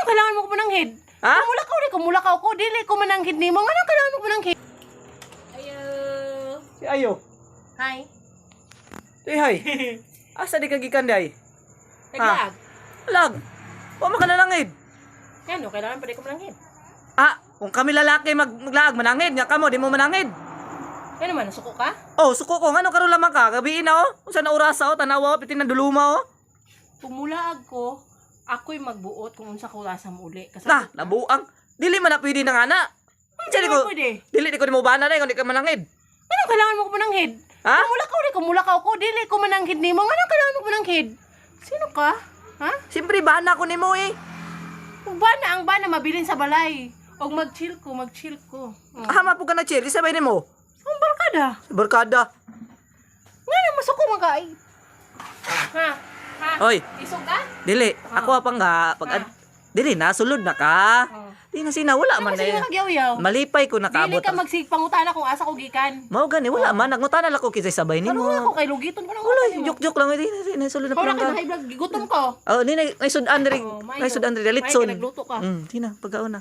kailangan mo ko mananghid? Ha? Kumulakaw ko, dili ko mananghid nimo. Ngano kailangan mo ko mananghid? Ayo. Si Ayo. Hi. Si Hay. Asa di kagikan day? Naglag. Lag. Wa makanalangid. Ngano kailangan pa di ko mananghid? Kung kami lalaki maglaag manangid, nga kamo di mo manangid. Ngano man suko ka? Oh, suko ko ngano karon lamang ka? Gabi na oh. Unsa na orasa oh, tanawa oh, pitin na duluma oh. Pumulaag ko, ako'y magbuot kung unsa ko lasam uli. Nabuang. Dili man na pwede na nga na. Dili ko. Pwede. Dili di ko mo bana na kung di ka manangid. Ngano kailangan mo ko mananghid? Ha? Kumulakaw ko, dili ko mananghid nimo. Ngano kailangan mo ko mananghid? Sino ka? Ha? Siyempre bana ko nimo eh. Ug bana ang bana mabilin sa balay. Og mag-chill ko. Hama po ka na chill, isabay nimo. Ang barkada. Barkada. Ngano masuko man ka ay. Ha? Oy. Isog ka? Dili, ako pa nga dili na sulod na ka. Oh. Di na sina wala man Kasi na. nakagyaw-yaw. Malipay ko nakaabot. Dili ka magsipangutana kung asa ko gikan. Mao gani wala man nangutana lang ko kisay sabay Ano nimo. ako kay lugiton ko nang Wala, joke lang di na sulod na Ora parang. ka high blood gigutom ko. Oh, ni na sudan diri. Oh, Ay sudan diri litson. May nagluto ka. Di na pagkaon na.